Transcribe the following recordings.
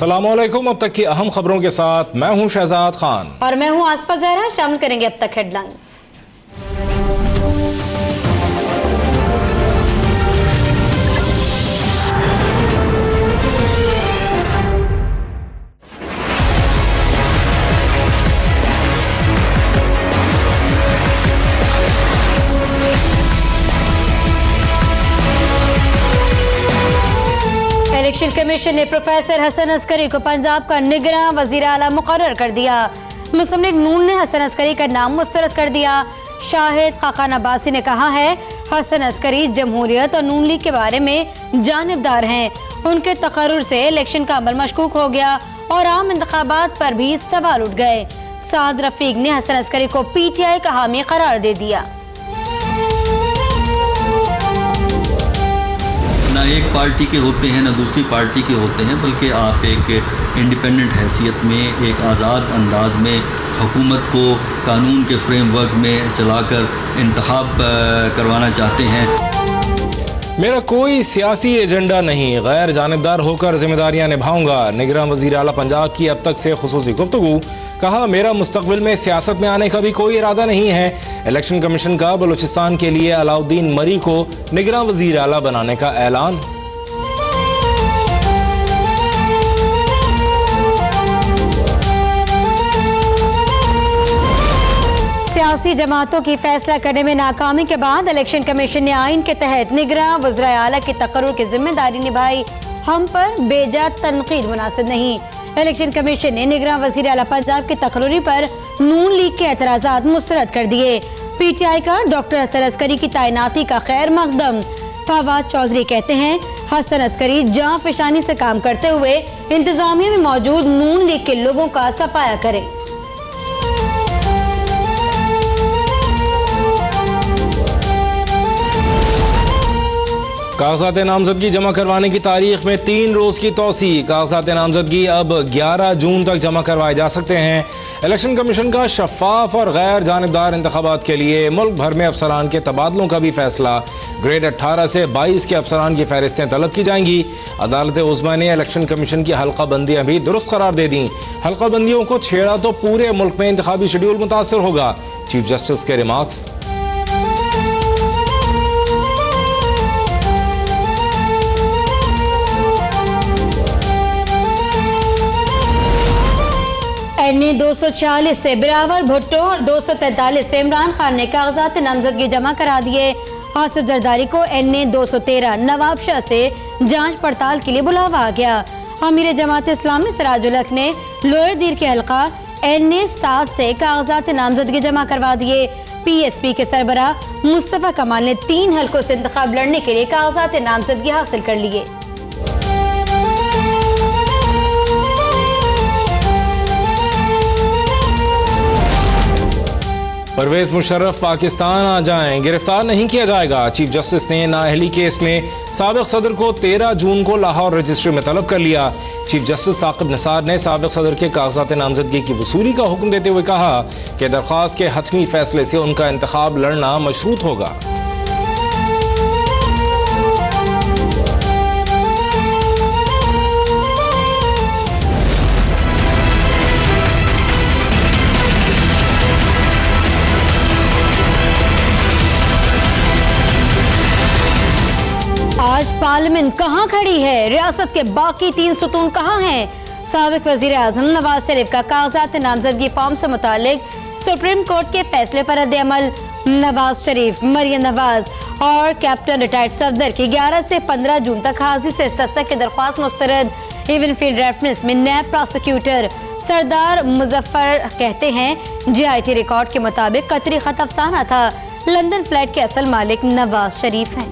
अस्सलामुअलैकुम। अब तक की अहम खबरों के साथ मैं हूं शहजाद खान और मैं हूं आसफा जहरा। शामिल करेंगे अब तक हेडलाइंस। इलेक्शन कमीशन ने प्रोफेसर हसन अस्करी को पंजाब का निगरान वजीर आला मुकर्रर कर दिया। मुस्लिम लीग नून ने हसन अस्करी का नाम मुस्तरद कर दिया। शाहिद खाकान अब्बासी ने कहा है हसन अस्करी जमहूरियत और नून लीग के बारे में जानिबदार हैं। उनके तकर्रुर से इलेक्शन का अमल मशकूक हो गया और आम इंतखाबात पर भी सवाल उठ गए। साद रफीक ने हसन अस्करी को PTI का हामी करार दे दिया। ना एक पार्टी के होते हैं ना दूसरी पार्टी के होते हैं, बल्कि आप एक इंडिपेंडेंट हैसियत में एक आज़ाद अंदाज में हुकूमत को कानून के फ्रेमवर्क में चलाकर इंतखाब करवाना चाहते हैं। मेरा कोई सियासी एजेंडा नहीं, गैर जानिबदार होकर जिम्मेदारियां निभाऊंगा। निगरान वजीर आला पंजाब की अब तक से खुसूसी गुफ्तगू। कहा मेरा मुस्तकबिल में सियासत में आने का भी कोई इरादा नहीं है। इलेक्शन कमीशन का बलूचिस्तान के लिए अलाउद्दीन मरी को निगरान वजीर आला बनाने का ऐलान। सियासी जमातों की फैसला करने में नाकामी के बाद इलेक्शन कमीशन ने आइन के तहत निगरान वज़ीर आला की तकर्रुर की जिम्मेदारी निभाई। हम पर बेजा तनकीद मुनासिब नहीं। इलेक्शन कमीशन ने निगरान वज़ीर आला पंजाब की तकर्रुरी पर नून लीग के एतराज़ात मुस्तरद कर दिए। PTI का डॉक्टर हसन अस्करी की तैनाती का खैर मकदम। फवाद चौधरी कहते हैं हसन अस्करी जां फिशानी से काम करते हुए इंतजामिया में मौजूद नून लीग के लोगों का सफाया करें। कागजात नामजदगी जमा करवाने की तारीख में 3 रोज की तोसी। कागजात नामजदगी अब 11 जून तक जमा करवाए जा सकते हैं। इलेक्शन कमीशन का शफाफ और गैर जानिबदार इंतखाबात के लिए मुल्क भर में अफसरान के तबादलों का भी फैसला। ग्रेड 18 से 22 के अफसरान की फहरिस्तें तलब की जाएंगी। अदालत उज़्मा ने इलेक्शन कमीशन की हल्का बंदियां भी दुरुस्त करार दे दी। हल्का बंदियों को छेड़ा तो पूरे मुल्क में इंतखाबी शेड्यूल मुतासर होगा। चीफ जस्टिस के रिमार्क्स। NA 246 से बिलावल भुट्टो और 243 से इमरान खान ने कागजात नामजदगी जमा करा दिए। आसिफ जरदारी को NA 213 नवाब शाह से जांच पड़ताल के लिए बुलावा आ गया। अमीर जमात इस्लामी सिराजुल हक ने लोअर दीर के हल्का NA 7 से कागजात नामजदगी जमा करवा दिए। PSP के सरबरा मुस्तफा कमाल ने 3 हल्कों से इंतखाब लड़ने के लिए कागजात नामजदगी हासिल कर लिए। परवेज मुशर्रफ पाकिस्तान आ जाएं, गिरफ्तार नहीं किया जाएगा। चीफ जस्टिस ने नाअहली केस में साबिक सदर को 13 जून को लाहौर रजिस्ट्री में तलब कर लिया। चीफ जस्टिस साकिब निसार ने साबिक सदर के कागजात नामजदगी की वसूली का हुक्म देते हुए कहा कि दरख्वास्त के हतमी फैसले से उनका इंतखाब लड़ना मशरूत होगा। आज पार्लियामेंट कहां खड़ी है? रियासत के बाकी 3 सुतून कहां हैं? साबिक वजीर आजम नवाज शरीफ का कागजात नामजदगी फॉर्म से मुतालिक सुप्रीम कोर्ट के फैसले पर रद्द-ए-अमल। नवाज शरीफ, मरियम नवाज और कैप्टन रिटायर्ड सफदर की 11 से 15 जून तक हाजिर से इस्तस्ना की दरख्वास्त मुस्तरद। इवन फील्ड रेफरेंस में नैब प्रोसिक्यूटर सरदार मुजफ्फर कहते हैं GIT रिकॉर्ड के मुताबिक कतरी खत अफसाना था। लंदन फ्लैट के असल मालिक नवाज शरीफ हैं।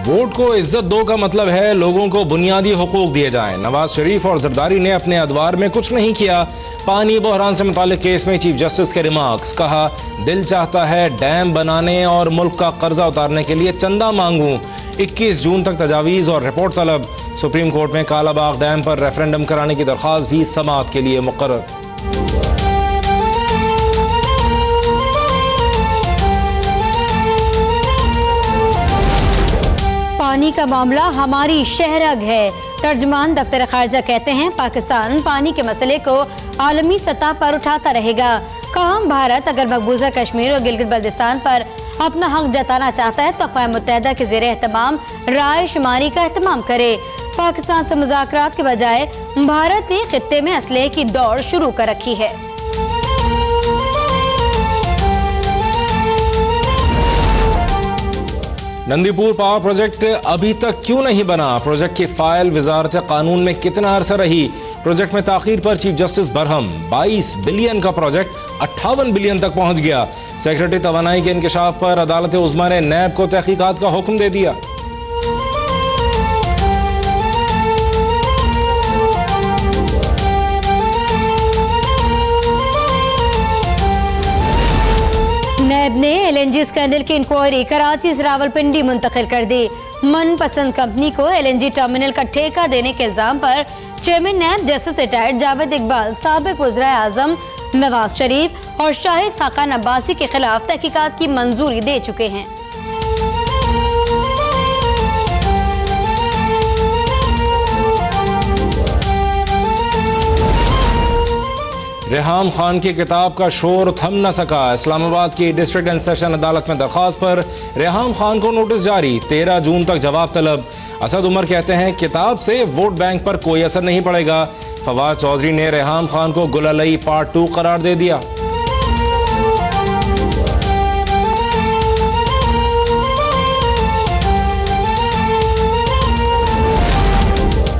वोट को इज्जत दो का मतलब है लोगों को बुनियादी हुकूक दिए जाएं। नवाज शरीफ और जरदारी ने अपने अदवार में कुछ नहीं किया। पानी बहरान से मुतालिक केस में चीफ जस्टिस के रिमार्क्स। कहा दिल चाहता है डैम बनाने और मुल्क का कर्जा उतारने के लिए चंदा मांगूं। 21 जून तक तजावीज़ और रिपोर्ट तलब। सुप्रीम कोर्ट में कालाबाग डैम पर रेफरेंडम कराने की दरख्वास्त भी समाअत के लिए मुकर्रर। पानी का मामला हमारी शहरग है। तर्जुमान दफ्तर खारजा कहते हैं पाकिस्तान पानी के मसले को आलमी सतह पर उठाता रहेगा। कहा भारत अगर मकबूजा कश्मीर और गिलगित बल्तिस्तान पर अपना हक जताना चाहता है तो अक़वाम मुत्तहिदा के ज़ेरे एहतमाम राय शुमारी का एहतमाम करे। पाकिस्तान से मुज़ाकरात के बजाय भारत ने खित्ते में असलहे की दौड़ शुरू कर रखी है। नंदीपुर पावर प्रोजेक्ट अभी तक क्यों नहीं बना? प्रोजेक्ट की फाइल वजारत कानून में कितना अरसा रही? प्रोजेक्ट में ताखीर पर चीफ जस्टिस बरहम। 22 बिलियन का प्रोजेक्ट 58 बिलियन तक पहुंच गया। सेक्रेटरी तवानाई के इंकशाफ पर अदालत उज़्मा ने नैब को तहकीकात का हुक्म दे दिया। नैब ने LNG स्कैंडल की इंक्वायरी कराची से रावलपिंडी मुंतकिल कर दी। मनपसंद कंपनी को LNG टर्मिनल का ठेका देने के इल्जाम पर chairman NAB justice retired Javed Iqbal, साबिक वज़ीर आज़म नवाज शरीफ और शाहिद खाकान अब्बासी के खिलाफ तहकीकात की मंजूरी दे चुके हैं। रेहाम खान की किताब का शोर थम न सका। इस्लामाबाद की डिस्ट्रिक्ट एंड सेशन अदालत में दरख्वास्त पर रेहाम खान को नोटिस जारी। 13 जून तक जवाब तलब। असद उमर कहते हैं किताब से वोट बैंक पर कोई असर नहीं पड़ेगा। फवाद चौधरी ने रेहाम खान को गुललई पार्ट 2 करार दे दिया।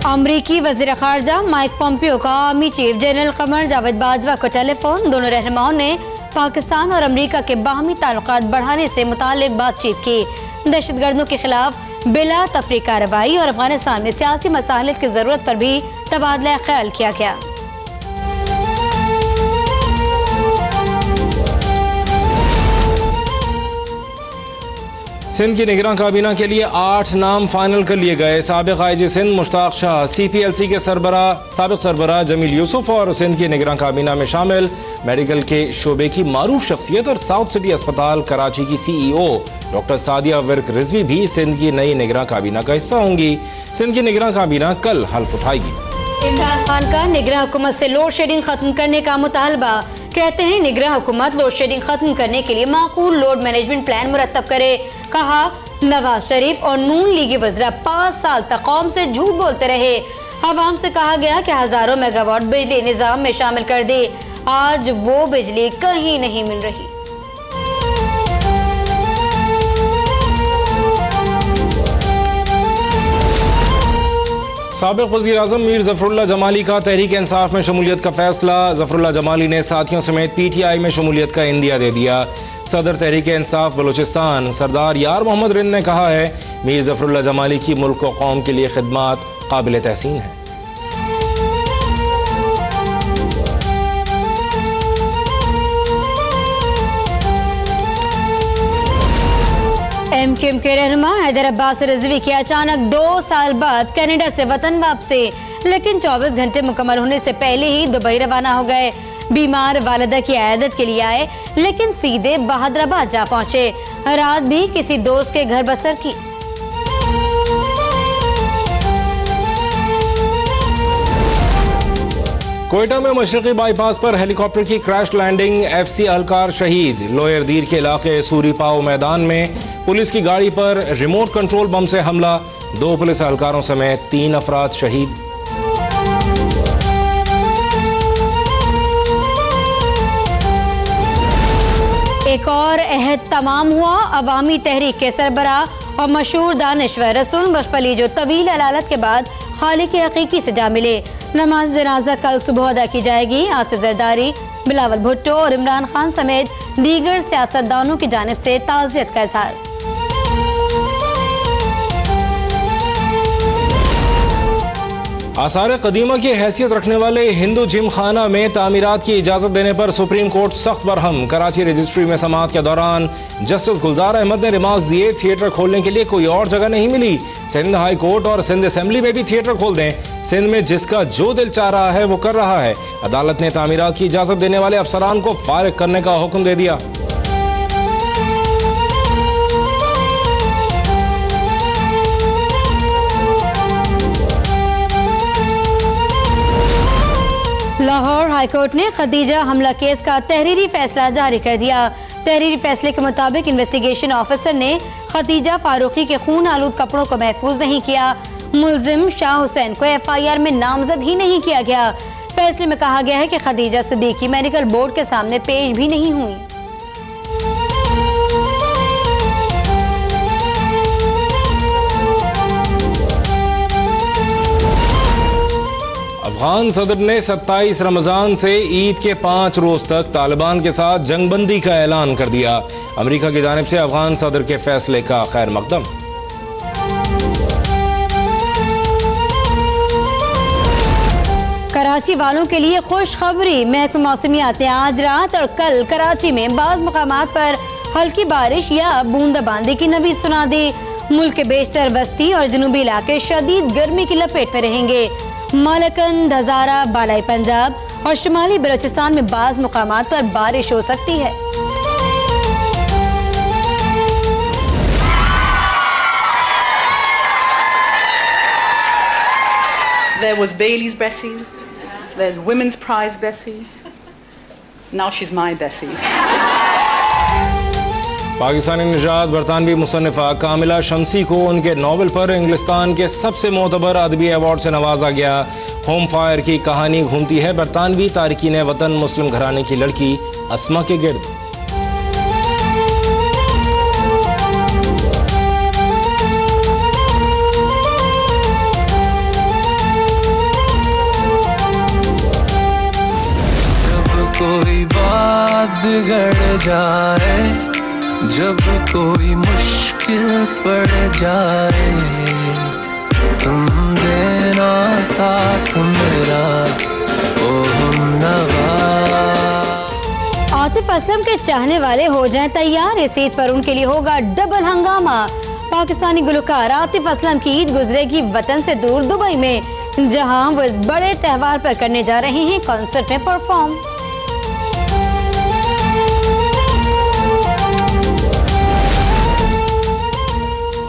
अमरीकी वज़ीर ख़ारजा माइक पोम्पियो का army chief general Qamar Javed Bajwa को टेलीफोन। दोनों रहनुमाओं ने पाकिस्तान और अमरीका के बाहमी ताल्लुकात बढ़ाने से मुताल्लिक बातचीत की। दहशतगर्दों के खिलाफ बिला तफरीक कार्रवाई और अफगानिस्तान में सियासी मसाइल की जरूरत पर भी तबादला ख्याल किया गया। सिंध की निगरान काबीना के लिए 8 नाम फाइनल कर लिए गए। साबिक IG सिंध मुश्ताक शाह, CPLC के साबिक सरबराह जमील यूसुफ और सिंध की निगरान काबीना में शामिल मेडिकल के शोबे की मारूफ शख्सियत और साउथ सिटी अस्पताल कराची की CEO डॉक्टर सादिया विर्क रिजवी भी सिंध की नई निगरान काबीना का हिस्सा होंगी। सिंध की निगरान काबीना कल हल्फ उठाएगी। इमरान खान का निगरान हुकूमत से लोड शेडिंग खत्म करने का मुतालबा। कहते हैं निगरान हुकूमत लोड शेडिंग खत्म करने के लिए माकूल लोड मैनेजमेंट प्लान मुरतब करे। कहा नवाज शरीफ और नून लीगी वज़रा 5 साल तक कौम से झूठ बोलते रहे। अवाम से कहा गया कि हजारों मेगावाट बिजली निजाम में शामिल कर दे। आज वो बिजली कहीं नहीं मिल रही। साबिक वज़ीर आज़म मीर ज़फ़रुल्लाह जमाली का तहरीक इंसाफ में शमूलियत का फैसला। ज़फ़रुल्लाह जमाली ने साथियों समेत PTI में शमूलियत का इंदिया दे दिया। सदर तहरीक इंसाफ बलूचिस्तान सरदार यार मोहम्मद रिंद ने कहा है मीर ज़फ़रुल्लाह जमाली की मुल्क और कौम के लिए खिदमात काबिल तहसीन है। MQM के रहनुमा हैदर अब्बास रिजवी की अचानक 2 साल बाद कनाडा से वतन वापसी, लेकिन 24 घंटे मुकम्मल होने से पहले ही दुबई रवाना हो गए। बीमार वालिदा की इयादत के लिए आए लेकिन सीधे बहादुराबाद जा पहुंचे। रात भी किसी दोस्त के घर बसर की। कोयटा में मशरकी बाईपास पर हेलीकॉप्टर की क्रैश लैंडिंग, FC अहलकार शहीद। लोयर दीर के इलाके सूरी पाओ मैदान में पुलिस की गाड़ी पर रिमोट कंट्रोल बम से हमला, 2 पुलिस एहलकारों समेत 3 अफराद शहीद। एक और अहद तमाम हुआ। अवामी तहरीक के सरबराह और मशहूर दानिश्वर रसूल बख्शपली जो तवील अदालत के बाद खालिक हकीकी से जा मिले। नमाज जनाजा कल सुबह अदा की जाएगी। आसिफ जरदारी, बिलावल भुट्टो और इमरान खान समेत दीगर सियासतदानों की जानिब से ताज़ियत का इज़हार। आसार कदीमा की हैसियत रखने वाले हिंदू जिम खाना में तामीरात की इजाज़त देने पर सुप्रीम कोर्ट सख्त बरहम। कराची रजिस्ट्री में समाअत के दौरान जस्टिस गुलजार अहमद ने रिमार्क दिए थिएटर खोलने के लिए कोई और जगह नहीं मिली। सिंध हाई कोर्ट और सिंध असेंबली में भी थिएटर खोल दें। सिंध में जिसका जो दिल चाह रहा है वो कर रहा है। अदालत ने तामीरात की इजाज़त देने वाले अफसरान को फारिग करने का हुक्म दे दिया। हाईकोर्ट ने खदीजा हमला केस का तहरीरी फैसला जारी कर दिया। तहरीरी फैसले के मुताबिक इन्वेस्टिगेशन ऑफिसर ने खदीजा फारूकी के खून आलूद कपड़ों को महफूज नहीं किया। मुल्जिम शाह हुसैन को FIR में नामजद ही नहीं किया गया। फैसले में कहा गया है कि खदीजा सिद्दीकी मेडिकल बोर्ड के सामने पेश भी नहीं हुई। अफगान सदर ने 27 रमजान से ईद के 5 रोज तक तालिबान के साथ जंगबंदी का ऐलान कर दिया। अमेरिका की जानिब से अफगान सदर के फैसले का खैर मकदम। कराची वालों के लिए खुशखबरी। महकमा मौसमियात ने आज रात और कल कराची में बाज़ मकामात पर हल्की बारिश या बूंदाबांदी की नवीद सुना दी। मुल्क के बेशतर वस्ती और जनूबी इलाके शदीद गर्मी की लपेट में रहेंगे। मालकंद, हजारा, बालाई पंजाब और शुमाली बलोचिस्तान में बाज़ मकामात पर बारिश हो सकती है। There was Bailey's Bessie, there's Women's Prize Bessie, now she's my Bessie. Pakistani निजात बरतानवी मुसन्निफा कामिला शमसी को उनके नावल पर इंग्लिस्तान के सबसे मोतबर अदबी अवार्ड से नवाजा गया। होम फायर की कहानी घूमती है बरतानवी तारकीन वतन मुस्लिम घराने की लड़की अस्मा के गिर्द। जब कोई बात बिगड़ जाए, जब कोई मुश्किल पड़ जाए, तुम देना साथ मेरा ओ हमनवा। आतिफ असलम के चाहने वाले हो जाएं तैयार। इस ईद पर उनके लिए होगा डबल हंगामा। पाकिस्तानी गुलकार आतिफ असलम की ईद गुजरेगी वतन से दूर दुबई में, जहां वो इस बड़े त्योहार पर करने जा रहे हैं कॉन्सर्ट में परफॉर्म।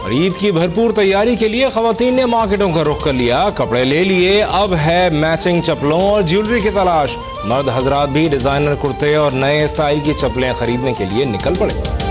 और ईद की भरपूर तैयारी के लिए खवातीन ने मार्केटों का रुख कर लिया। कपड़े ले लिए, अब है मैचिंग चप्पलों और ज्वेलरी की तलाश। मर्द हजरात भी डिजाइनर कुर्ते और नए स्टाइल की चप्पलें खरीदने के लिए निकल पड़े।